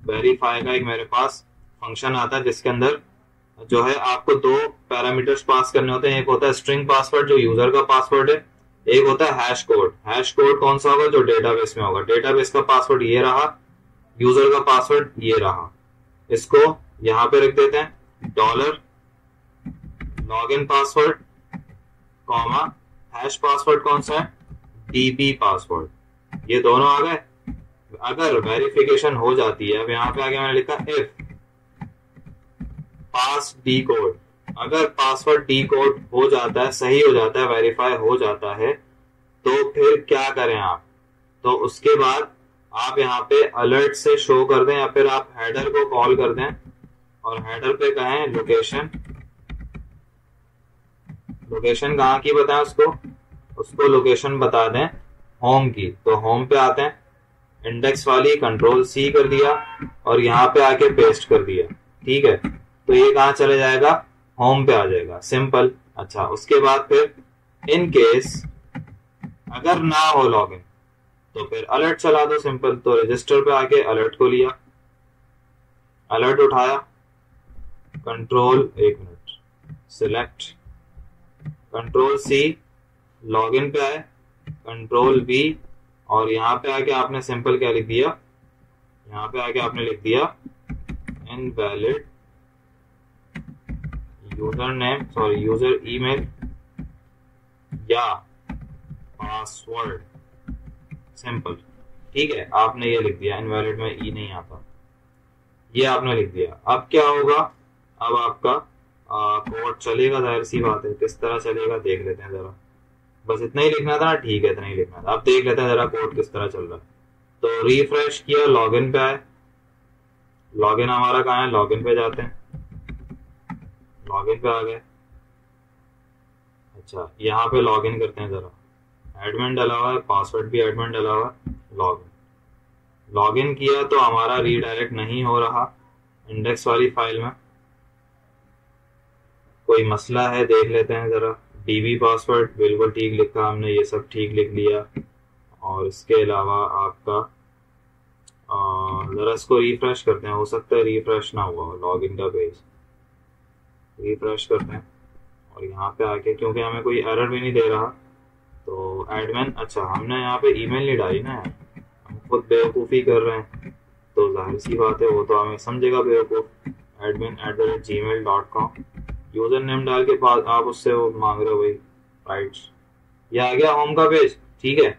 वेरीफाई का एक मेरे पास फंक्शन आता है जिसके अंदर जो है आपको दो पैरामीटर्स पास करने होते हैं। एक होता है स्ट्रिंग पासवर्ड जो यूजर का पासवर्ड है, एक होता है हैश कोड। हैश कोड कौन सा होगा, जो डेटाबेस में होगा। डेटाबेस का पासवर्ड ये रहा, यूजर का पासवर्ड ये रहा। इसको यहाँ पे रख देते हैं $login password comma hash password कौन सा है, डीबी पासवर्ड। ये दोनों आ गए। अगर वेरिफिकेशन हो जाती है, अब यहाँ पे आगे मैंने लिखा इफ पास डी कोड, अगर पासवर्ड डी कोड हो जाता है, सही हो जाता है, वेरीफाई हो जाता है, तो फिर क्या करें आप, तो उसके बाद आप यहाँ पे अलर्ट से शो कर दें या फिर आप हेडर को कॉल कर दें और हेडर पे कहें लोकेशन। लोकेशन कहाँ की बताएं उसको लोकेशन बता दें होम की। तो होम पे आते हैं, इंडेक्स वाली कंट्रोल-C कर दिया और यहाँ पे आके पेस्ट कर दिया, ठीक है। तो ये कहाँ चले जाएगा, होम पे आ जाएगा, सिंपल। अच्छा, उसके बाद फिर इन केस अगर ना हो लॉगिन तो फिर अलर्ट चला दो, सिंपल। तो रजिस्टर पे आके अलर्ट को लिया, अलर्ट उठाया, कंट्रोल, एक मिनट, सिलेक्ट, कंट्रोल-C, लॉगिन पे आए, कंट्रोल-V, और यहाँ पे आके आपने सिंपल क्या लिख दिया, यहाँ पे आके आपने लिख दिया invalid user name, sorry user email या पासवर्ड, सिंपल, ठीक है। आपने ये लिख दिया, इनवैलिड में ई नहीं आता, ये आपने लिख दिया। अब क्या होगा, अब आपका कोड चलेगा, जाहिर सी बात है। किस तरह चलेगा देख लेते हैं जरा, बस इतना ही लिखना था, ठीक है, इतना ही लिखना था। अब देख लेते हैं जरा कोड किस तरह चल रहा है। तो रिफ्रेश किया, लॉगिन पे आए, लॉगिन हमारा कहाँ है, लॉगिन पे जाते हैं, लॉगिन पे आ गए। अच्छा, यहाँ पे लॉगिन करते हैं जरा, एडमिन डला हुआ है, पासवर्ड भी एडमिन डला हुआ है, लॉगिन। लॉगिन किया तो हमारा रीडायरेक्ट नहीं हो रहा इंडेक्स वाली फाइल में, कोई मसला है, देख लेते हैं जरा। डीबी पासवर्ड बिल्कुल ठीक लिखा हमने, ये सब ठीक लिख लिया। और इसके अलावा आपका जरा इसको रिफ्रेश करते हैं, हो सकता है रिफ्रेश ना हुआ हो लॉगिन का पेज, रिफ्रेश करते हैं। और यहाँ पे आके क्योंकि हमें कोई एरर भी नहीं दे रहा, तो एडमिन, अच्छा हमने यहाँ पे ईमेल नहीं डाली ना यार, खुद बेवकूफ़ी कर रहे हैं तो जाहिर सी बात है वो तो हमें समझेगा बेवकूफ़। admin@gmail.com यूज़र नेम डाल के बाद आप उससे वो मांग रहे हो भाई राइट्स। ये आ गया होम का पेज, ठीक है,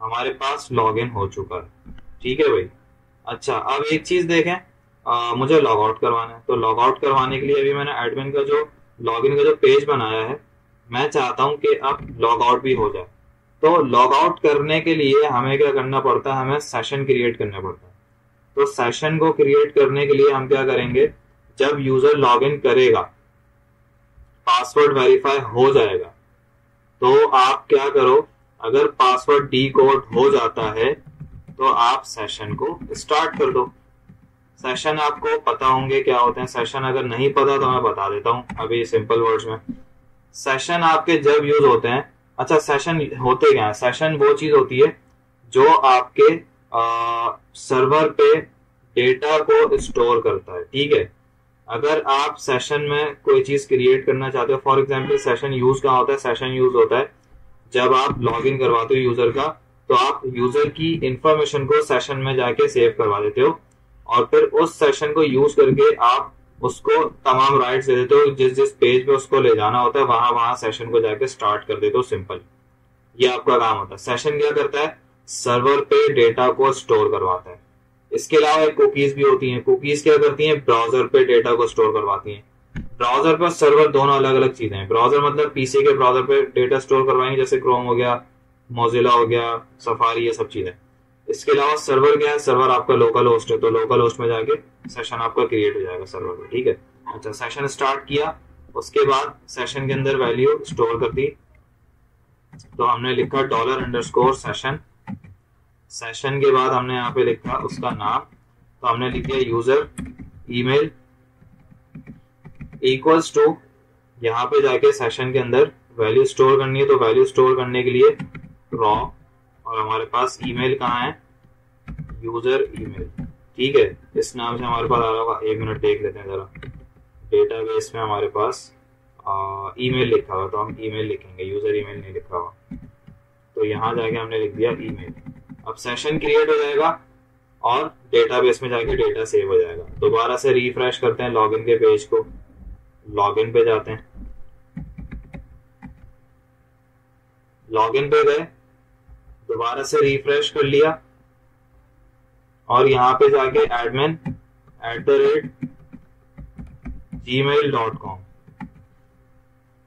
हमारे पास लॉगिन हो चुका है, ठीक है भाई। अच्छा अब एक चीज देखें, मुझे लॉग आउट करवाना है, तो लॉग आउट करवाने के लिए अभी मैंने एडमिन का जो लॉगिन का जो पेज बनाया है, मैं चाहता हूं कि अब लॉग आउट भी हो जाए। तो लॉग आउट करने के लिए हमें क्या करना पड़ता है, हमें सेशन क्रिएट करना पड़ता है। तो सेशन को क्रिएट करने के लिए हम क्या करेंगे, जब यूजर लॉगिन करेगा, पासवर्ड वेरीफाई हो जाएगा, तो आप क्या करो, अगर पासवर्ड डी कोड हो जाता है तो आप सेशन को स्टार्ट कर दो। सेशन आपको पता होंगे क्या होते हैं, सेशन अगर नहीं पता तो मैं बता देता हूं अभी सिंपल वर्ड्स में। सेशन आपके जब यूज होते हैं, अच्छा सेशन होते क्या है, सेशन वो चीज होती है जो आपके सर्वर पे डेटा को स्टोर करता है, ठीक है। अगर आप सेशन में कोई चीज क्रिएट करना चाहते हो, फॉर एग्जांपल सेशन यूज कहाँ होता है, सेशन यूज होता है जब आप लॉगिन करवाते हो यूजर का, तो आप यूजर की इंफॉर्मेशन को सेशन में जाके सेव करवा देते हो और फिर उस सेशन को यूज करके आप उसको तमाम राइट्स दे देते हो, जिस जिस पेज पे उसको ले जाना होता है वहां वहां सेशन को जाके स्टार्ट कर देते हो, सिंपल। ये आपका काम होता है। सेशन क्या करता है, सर्वर पे डेटा को स्टोर करवाता है। इसके अलावा एक कुकीज भी होती हैं। कुकीज क्या करती हैं, ब्राउजर पे डेटा को स्टोर करवाती हैं। ब्राउजर पर सर्वर दोनों अलग अलग चीजें हैं। ब्राउजर मतलब पीसी के ब्राउजर पे डेटा स्टोर करवाएंगे, जैसे क्रोम हो गया, मोजिला हो गया, सफारी, ये सब चीजें। इसके अलावा सर्वर क्या है, सर्वर आपका लोकल होस्ट है, तो लोकल होस्ट में जाके सेशन आपका क्रिएट हो जाएगा सर्वर में, ठीक है। अच्छा सेशन स्टार्ट किया, उसके बाद सेशन के अंदर वैल्यू स्टोर कर दी, तो हमने लिखा $_सेशन। सेशन के बाद हमने यहाँ पे लिखा उसका नाम, तो हमने लिख दिया यूजर ईमेल इक्वल्स टू, यहाँ पे जाके सेशन के अंदर वैल्यू स्टोर करनी है, तो वैल्यू स्टोर करने के लिए रॉ, और हमारे पास ईमेल कहाँ है, यूजर ईमेल, ठीक है, इस नाम से हमारे पास आ रहा होगा। एक मिनट देख लेते हैं जरा, डेटाबेस में हमारे पास ईमेल लिखा हुआ, तो हम ईमेल लिखेंगे, यूजर ईमेल नहीं लिखा हुआ, तो यहाँ जाके हमने लिख दिया ईमेल। अब सेशन क्रिएट हो जाएगा और डेटाबेस में जाके डेटा सेव हो जाएगा। दोबारा से रिफ्रेश करते हैं लॉगिन के पेज को, लॉगिन पे जाते हैं, लॉगिन पे गए, दोबारा से रिफ्रेश कर लिया और यहाँ पे जाके admin@gmail.com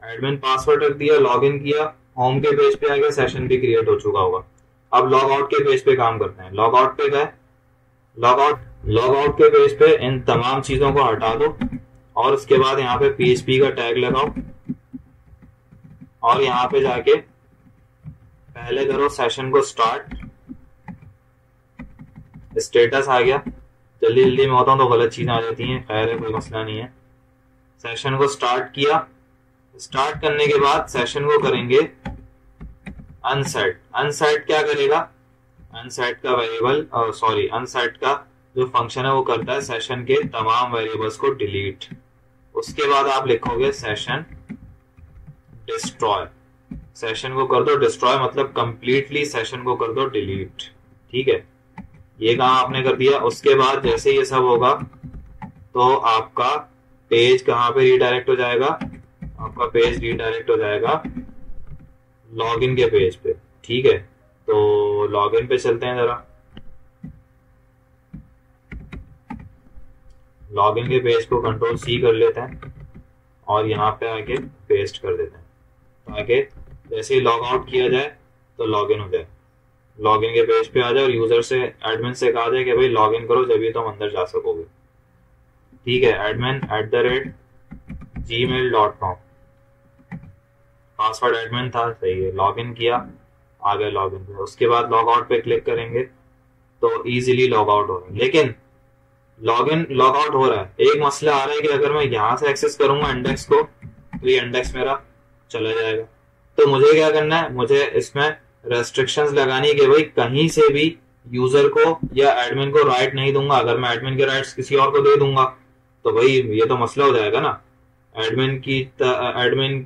एडमिन पासवर्ड रख दिया, लॉगिन किया, होम के पेज पे आ गया, सेशन भी क्रिएट हो चुका होगा। अब लॉग आउट के पेज पे काम करते हैं। लॉग आउट पे गए, लॉग आउट के पेज पे इन तमाम चीजों को हटा दो और उसके बाद यहाँ पे PHP का टैग लगाओ और यहाँ पे जाके पहले करो सेशन को स्टार्ट। स्टेटस आ गया, जल्दी जल्दी में होता हूँ तो गलत चीजें आ जाती हैं, खैर है, कोई मसला नहीं है। सेशन को स्टार्ट किया, स्टार्ट करने के बाद सेशन को करेंगे अनसेट। अनसेट क्या करेगा, अनसेट का वेरिएबल अनसेट का जो फंक्शन है वो करता है सेशन के तमाम वेरिएबल्स को डिलीट। उसके बाद आप लिखोगे सेशन डिस्ट्रॉय, सेशन को कर दो डिस्ट्रॉय, मतलब कंप्लीटली सेशन को कर दो डिलीट, ठीक है। ये काम आपने कर दिया। उसके बाद जैसे ये सब होगा तो आपका पेज कहाँ पे रीडायरेक्ट हो जाएगा, आपका पेज रीडायरेक्ट हो जाएगा लॉगिन के पेज पे, ठीक है। तो लॉगिन पे चलते हैं जरा, लॉगिन के पेज को Ctrl+C कर लेते हैं और यहाँ पे आके पेस्ट कर देते हैं ताकि जैसे ही लॉग आउट किया जाए तो लॉगिन हो जाए, लॉगिन के पेज पे आ जाए और यूजर से, एडमिन से कहा जाए कि भाई लॉगिन करो, जब तुम अंदर जा सकोगे, ठीक है। admin@gmail.com पासवर्ड एडमिन था, सही है, लॉगिन किया, आ गए लॉगिन पे। उसके बाद लॉग आउट पे क्लिक करेंगे तो इजीली लॉग आउट हो रहा है। लेकिन लॉगिन लॉग आउट हो रहा है, एक मसला आ रहा है कि अगर मैं यहाँ से एक्सेस करूंगा इंडेक्स को तो ये इंडेक्स मेरा चला जाएगा। तो मुझे क्या करना है, मुझे इसमें रेस्ट्रिक्शंस लगानी है कि भाई कहीं से भी यूजर को या एडमिन को राइट नहीं दूंगा। अगर मैं एडमिन के राइट्स किसी और को दे दूंगा तो भाई ये तो मसला हो जाएगा ना। एडमिन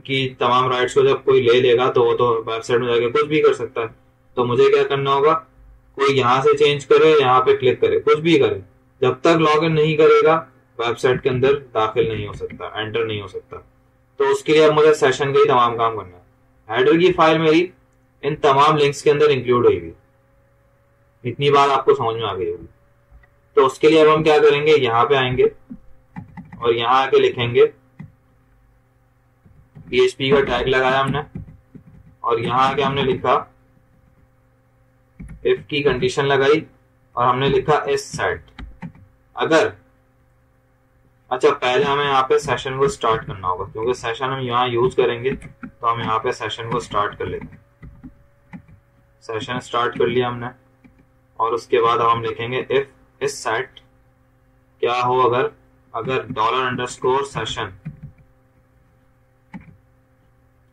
की तमाम राइट्स को जब कोई ले लेगा तो वो तो वेबसाइट में जाके कुछ भी कर सकता है। तो मुझे क्या करना होगा, कोई यहाँ से चेंज करे, यहाँ पे क्लिक करे, कुछ भी करे, जब तक लॉग इन नहीं करेगा वेबसाइट के अंदर दाखिल नहीं हो सकता, एंटर नहीं हो सकता। तो उसके लिए अब मुझे सेशन का ही तमाम काम करना है। हेडर की फाइल मेरी इन तमाम लिंक्स के अंदर इंक्लूड होगी, इतनी बात आपको समझ में आ गई होगी। तो उसके लिए अब हम क्या करेंगे, यहाँ पे आएंगे और यहाँ आके लिखेंगे PHP का टैग लगाया हमने, और यहाँ आके हमने लिखा इफ की कंडीशन लगाई और हमने लिखा इस सेट अगर। अच्छा, पहले हमें यहाँ पे सेशन को स्टार्ट करना होगा, क्योंकि सेशन हम यहाँ यूज करेंगे, तो हम यहाँ पे सेशन को स्टार्ट कर लेते हैं। सेशन स्टार्ट कर लिया हमने, और उसके बाद हम लिखेंगे इफ इस सेट क्या हो अगर $_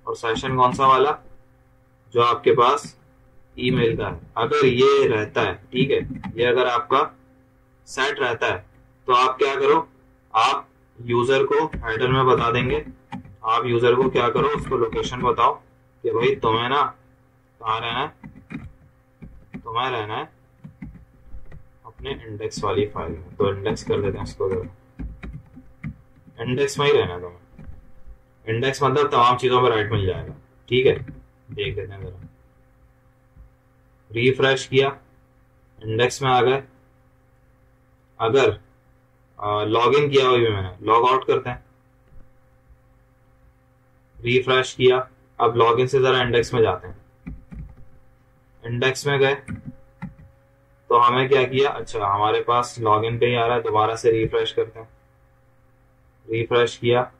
और सेशन कौन सा वाला, जो आपके पास ईमेल का है, अगर ये रहता है, ठीक है, ये अगर आपका सेट रहता है, तो आप क्या करो, आप यूजर को हेडर में बता देंगे। आप यूजर को क्या करो, उसको लोकेशन बताओ कि भाई तुम्हें ना कहाँ रहना है, तुम्हें रहना है अपने इंडेक्स वाली फाइल में। तो इंडेक्स कर देते हैं उसको, इंडेक्स में ही रहना है तुम्हें। इंडेक्स मतलब तमाम चीजों पर राइट मिल जाएगा, ठीक है। देख लेते हैं जरा, रिफ्रेश किया, इंडेक्स में आ गए। अगर लॉग इन किया हुआ भी मैंने, लॉग आउट करते हैं, रिफ्रेश किया, अब लॉग इन से जरा इंडेक्स में जाते हैं। इंडेक्स में गए तो हमें क्या किया, अच्छा हमारे पास लॉग इन पे ही आ रहा है, दोबारा से रिफ्रेश करते हैं। रिफ्रेश किया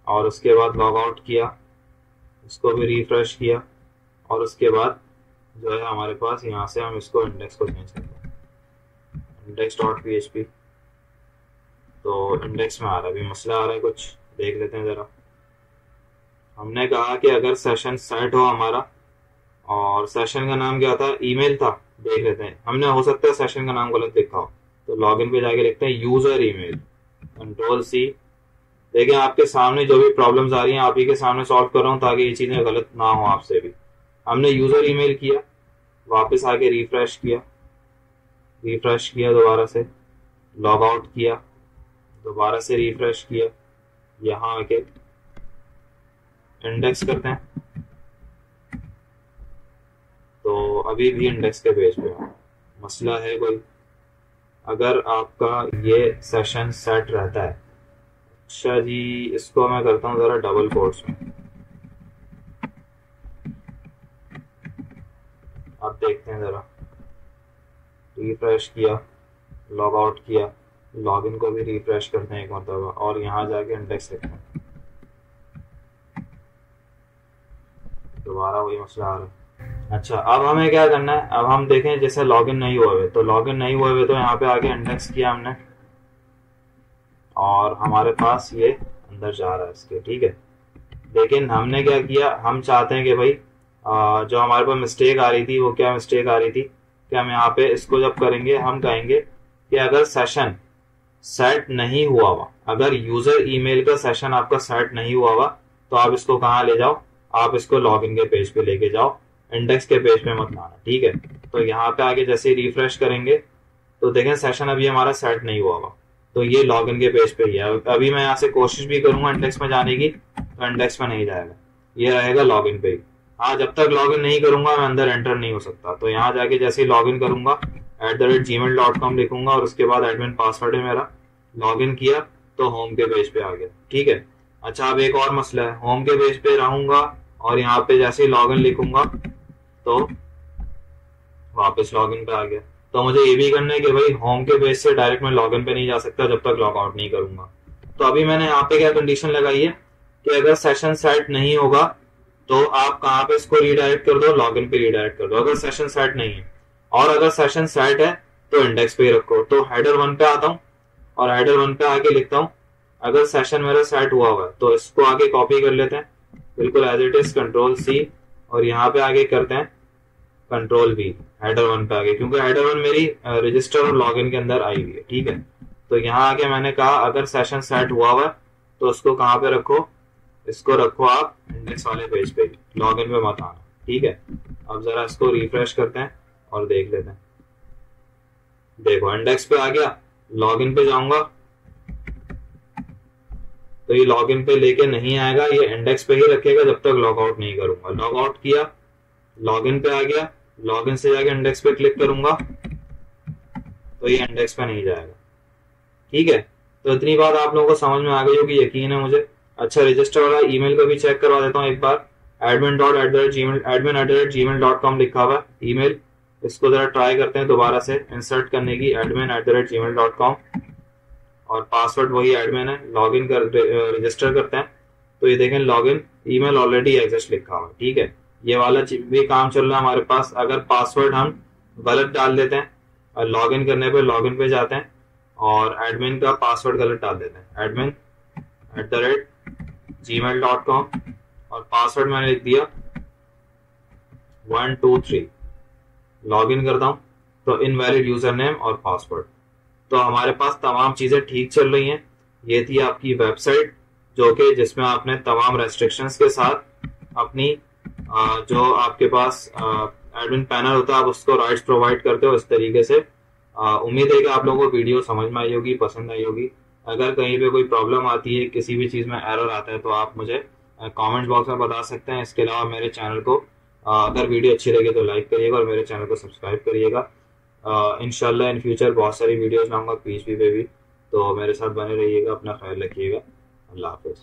और उसके बाद लॉग आउट किया, इसको भी रिफ्रेश किया, और उसके बाद जो है हमारे पास यहाँ से हम इसको इंडेक्स को चेंज करते हैं, index.php। तो इंडेक्स में आ रहा है, अभी मसला आ रहा है कुछ, देख लेते हैं जरा। हमने कहा कि अगर सेशन सेट हो हमारा, और सेशन का नाम क्या था, ईमेल था, देख लेते हैं। हमने हो सकता है सेशन का नाम गलत लिखा हो, तो लॉगिन पे जाके लिखते हैं यूजर ईमेल, Ctrl+C। देखें आपके सामने जो भी प्रॉब्लम्स आ रही हैं, आप ही के सामने सॉल्व कर रहा हूँ, ताकि ये चीजें गलत ना हो आपसे भी। हमने यूजर ईमेल किया, वापस आके रिफ्रेश किया, दोबारा से लॉग आउट किया, दोबारा से रिफ्रेश किया, यहाँ आके इंडेक्स करते हैं। तो अभी भी इंडेक्स के पेज पे मसला है कोई, अगर आपका ये सेशन सेट रहता है। अच्छा जी, इसको मैं करता हूँ जरा डबल कोट्स में। अब देखते हैं जरा, रिफ्रेश किया, लॉग आउट किया, लॉगिन को भी रिफ्रेश करते हैं एक मरतबा, और यहाँ जाके इंडेक्स लिखते हैं। दोबारा वही मसला आ रहा है। अच्छा, अब हमें क्या करना है, अब हम देखें जैसे लॉगिन नहीं हुए हुए, तो लॉगिन नहीं हुए हुए तो यहाँ पे आके इंडेक्स किया हमने, और हमारे पास ये अंदर जा रहा है इसके, ठीक है। लेकिन हमने क्या किया, हम चाहते हैं कि भाई जो हमारे पास मिस्टेक आ रही थी, वो क्या मिस्टेक आ रही थी कि हम यहाँ पे इसको जब करेंगे, हम कहेंगे कि अगर सेशन सेट नहीं हुआ हुआ, अगर यूजर ईमेल का सेशन आपका सेट नहीं हुआ हुआ, तो आप इसको कहाँ ले जाओ, आप इसको लॉगिन के पेज पे लेके जाओ, इंडेक्स के पेज पे मत लाना, ठीक है। तो यहाँ पे आगे जैसे ही रिफ्रेश करेंगे तो देखें सेशन अभी हमारा सेट नहीं हुआ हुआ, तो ये लॉगिन के पेज पे ही है। अभी मैं यहाँ से कोशिश भी करूंगा इंडेक्स में जाने की, तो इंडेक्स में नहीं जाएगा, ये रहेगा लॉगिन पे ही। हाँ, जब तक लॉगिन नहीं करूंगा मैं अंदर एंटर नहीं हो सकता। तो यहाँ जाके जैसे ही लॉगिन करूंगा, @gmail.com लिखूंगा, और उसके बाद एडमिन पासवर्ड है मेरा, लॉगिन किया तो होम के पेज पे आ गया, ठीक है। अच्छा, अब एक और मसला है, होम के पेज पे रहूंगा और यहाँ पे जैसे ही लॉगिन लिखूंगा तो वापस लॉगिन पे आ गया। तो मुझे ये भी करना है कि भाई होम के पेज से डायरेक्ट मैं लॉगिन पे नहीं जा सकता जब तक लॉग आउट नहीं करूंगा। तो अभी मैंने यहाँ पे क्या कंडीशन लगाई है कि अगर सेशन सेट नहीं होगा तो आप कहाँ पे इसको रीडायरेक्ट कर दो, लॉगिन पे रीडायरेक्ट कर दो, अगर सेशन सेट नहीं है। और अगर सेशन सेट है तो इंडेक्स पे ही रखो। तो हेडर 1 पे आता हूँ और हेडर 1 पे आके लिखता हूँ अगर सेशन मेरा सेट हुआ हुआ है, तो इसको आगे कॉपी कर लेते हैं बिल्कुल एज इट इज, Ctrl+C, और यहाँ पे आगे करते हैं Ctrl+V हेडर 1 पे आगे, क्योंकि हेडर 1 मेरी रजिस्टर और लॉगिन के अंदर आई हुई है, ठीक है। तो यहाँ आके मैंने कहा अगर सेशन सेट हुआ हुआ है तो उसको कहाँ पे रखो, इसको रखो आप इंडेक्स वाले पेज पे, लॉगिन पे मत आना, ठीक है। अब जरा इसको रिफ्रेश करते हैं और देख लेते हैं। देखो इंडेक्स पे आ गया, लॉगिन पे जाऊंगा तो ये लॉगिन पे लेके नहीं आएगा, ये इंडेक्स पे ही रखेगा जब तक लॉग आउट नहीं करूंगा। लॉग आउट किया, लॉगिन पे आ गया, लॉगिन से जाके इंडेक्स पे क्लिक करूंगा तो ये इंडेक्स पे नहीं जाएगा। ठीक है, तो इतनी बात आप लोगों को समझ में आ गई होगी, यकीन है मुझे। अच्छा, रजिस्टर वाला ईमेल को भी चेक करवा देता हूँ एक बार। admin@gmail.com लिखा हुआ ईमेल, इसको जरा ट्राई करते हैं दोबारा से इंसर्ट करने की, admin@gmail.com, और पासवर्ड वही एडमिन है। लॉगिन कर रजिस्टर करते हैं तो ये देखें लॉगिन ईमेल ऑलरेडी एग्जिस्ट लिखा हुआ। ठीक है, ये वाला भी काम चल रहा है हमारे पास। अगर पासवर्ड हम गलत डाल देते हैं और लॉगिन करने पे लॉगिन पे जाते हैं और एडमिन का पासवर्ड गलत डाल देते हैं, admin@gmail.com, और पासवर्ड मैंने लिख दिया 123, लॉगिन करता हूं तो इनवैलिड यूजर नेम और पासवर्ड। तो हमारे पास तमाम चीजें ठीक चल रही हैं। ये थी आपकी वेबसाइट जो कि जिसमें आपने तमाम रेस्ट्रिक्शंस के साथ अपनी जो आपके पास एडमिन पैनल होता है आप उसको राइट्स प्रोवाइड करते हो इस तरीके से। उम्मीद है कि आप लोगों को वीडियो समझ में आई होगी, पसंद आई होगी। अगर कहीं पे कोई प्रॉब्लम आती है, किसी भी चीज में एरर आता है तो आप मुझे कमेंट बॉक्स में बता सकते हैं। इसके अलावा मेरे चैनल को अगर वीडियो अच्छी लगे तो लाइक करिएगा और मेरे चैनल को सब्सक्राइब करिएगा। इंशाल्लाह इन फ्यूचर बहुत सारी वीडियोस लाऊंगा पीएचपी पे भी, तो मेरे साथ बने रहिएगा। अपना ख्याल रखिएगा। अल्लाह हाफिज।